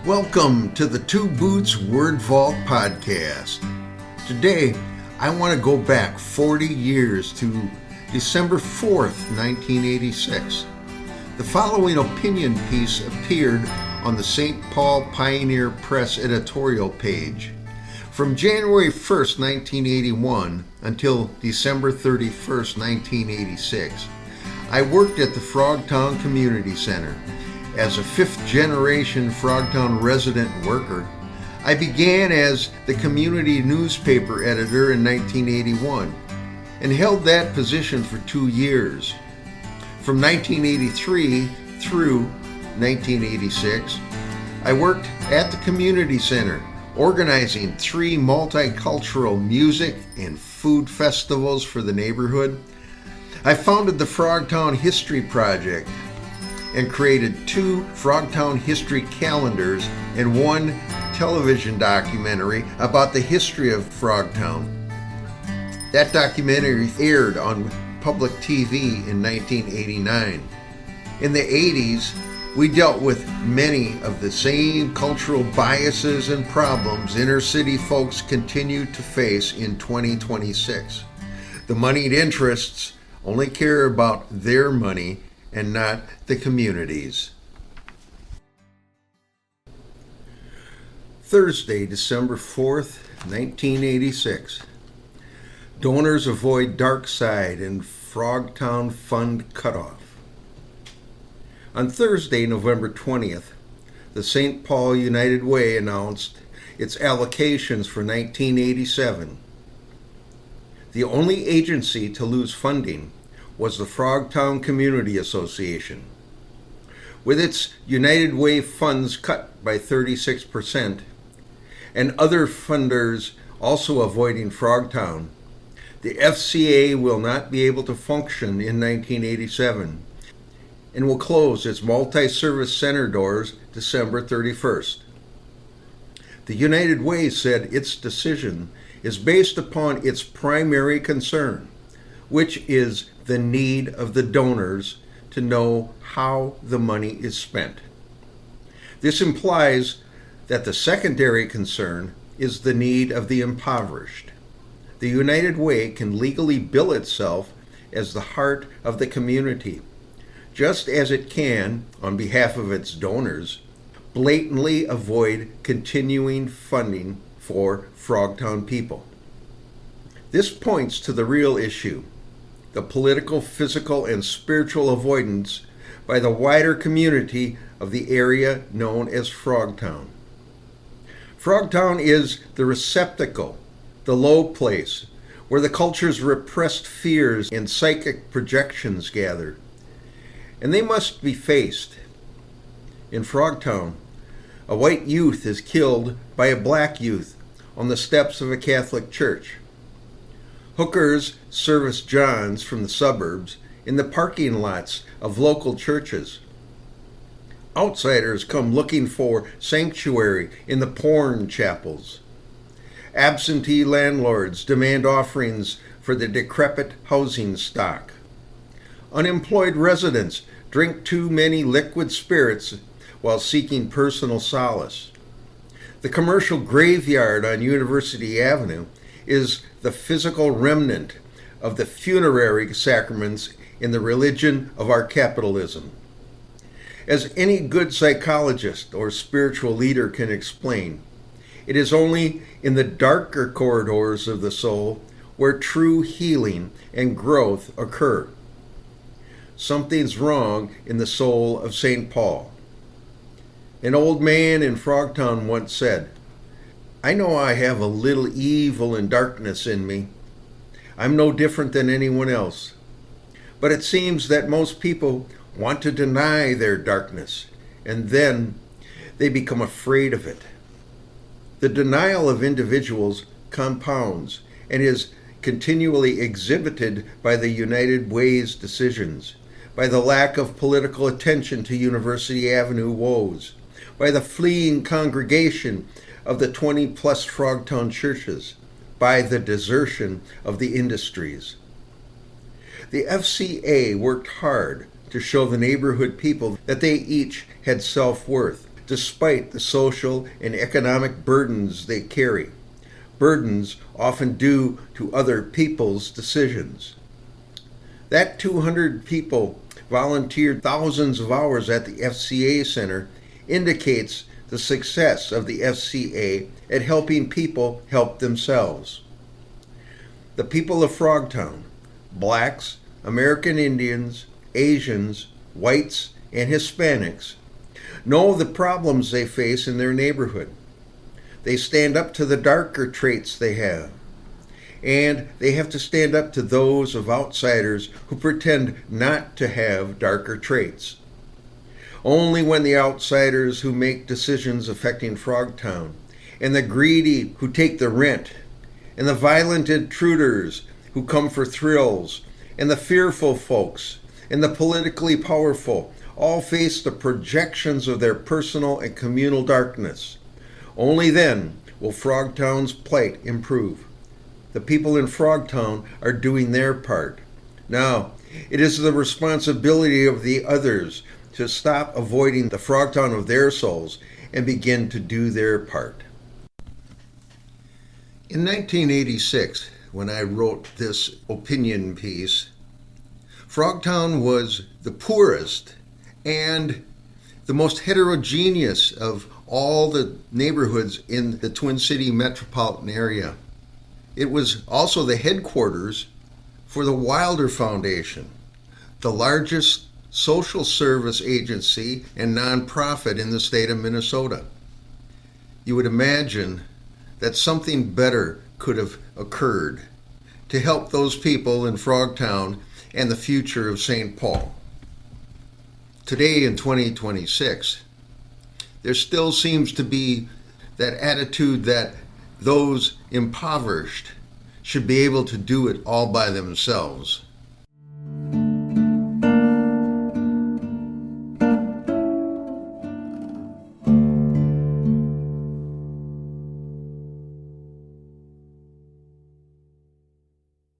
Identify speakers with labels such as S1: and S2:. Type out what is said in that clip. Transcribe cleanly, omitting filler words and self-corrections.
S1: Welcome to the Two Boots Word Vault podcast. Today, I want to go back 40 years to December 4th, 1986. The following opinion piece appeared on the St. Paul Pioneer Press editorial page. From January 1st, 1981 until December 31st, 1986, I worked at the Frogtown Community Center. As a fifth-generation Frogtown resident worker, I began as the community newspaper editor in 1981 and held that position for 2 years. From 1983 through 1986, I worked at the community center, organizing 3 multicultural music and food festivals for the neighborhood. I founded the Frogtown History Project and created 2 Frogtown history calendars and 1 television documentary about the history of Frogtown. That documentary aired on public TV in 1989. In the 80s, we dealt with many of the same cultural biases and problems inner city folks continue to face in 2026. The moneyed interests only care about their money and not the communities. Thursday, December 4th, 1986. Donors avoid dark side and Frogtown Fund cutoff. On Thursday, November 20th, the St. Paul United Way announced its allocations for 1987. The only agency to lose funding was the Frogtown Community Association. With its United Way funds cut by 36% and other funders also avoiding Frogtown, the FCA will not be able to function in 1987 and will close its multi-service center doors December 31st. The United Way said its decision is based upon its primary concern, which is the need of the donors to know how the money is spent. This implies that the secondary concern is the need of the impoverished. The United Way can legally bill itself as the heart of the community, just as it can, on behalf of its donors, blatantly avoid continuing funding for Frogtown people. This points to the real issue: the political, physical, and spiritual avoidance by the wider community of the area known as Frogtown. Frogtown is the receptacle, the low place, where the culture's repressed fears and psychic projections gather, and they must be faced. In Frogtown, a white youth is killed by a black youth on the steps of a Catholic church. Hookers service Johns from the suburbs in the parking lots of local churches. Outsiders come looking for sanctuary in the porn chapels. Absentee landlords demand offerings for the decrepit housing stock. Unemployed residents drink too many liquid spirits while seeking personal solace. The commercial graveyard on University Avenue is the physical remnant of the funerary sacraments in the religion of our capitalism. As any good psychologist or spiritual leader can explain, it is only in the darker corridors of the soul where true healing and growth occur. Something's wrong in the soul of St. Paul. An old man in Frogtown once said, "I know I have a little evil and darkness in me. I'm no different than anyone else. But it seems that most people want to deny their darkness, and then they become afraid of it." The denial of individuals compounds and is continually exhibited by the United Way's decisions, by the lack of political attention to University Avenue woes, by the fleeing congregation of the 20-plus Frogtown churches, by the desertion of the industries. The FCA worked hard to show the neighborhood people that they each had self-worth, despite the social and economic burdens they carry, burdens often due to other people's decisions. That 200 people volunteered thousands of hours at the FCA Center indicates the success of the FCA at helping people help themselves. The people of Frogtown, blacks, American Indians, Asians, whites, and Hispanics, know the problems they face in their neighborhood. They stand up to the darker traits they have. And they have to stand up to those of outsiders who pretend not to have darker traits. Only when the outsiders who make decisions affecting Frogtown, and the greedy who take the rent, and the violent intruders who come for thrills, and the fearful folks, and the politically powerful, all face the projections of their personal and communal darkness. Only then will Frogtown's plight improve. The people in Frogtown are doing their part. Now, it is the responsibility of the others to stop avoiding the Frogtown of their souls and begin to do their part. In 1986, when I wrote this opinion piece, Frogtown was the poorest and the most heterogeneous of all the neighborhoods in the Twin City metropolitan area. It was also the headquarters for the Wilder Foundation, the largest social service agency and nonprofit in the state of Minnesota. You would imagine that something better could have occurred to help those people in Frogtown and the future of St. Paul. Today in 2026, there still seems to be that attitude that those impoverished should be able to do it all by themselves.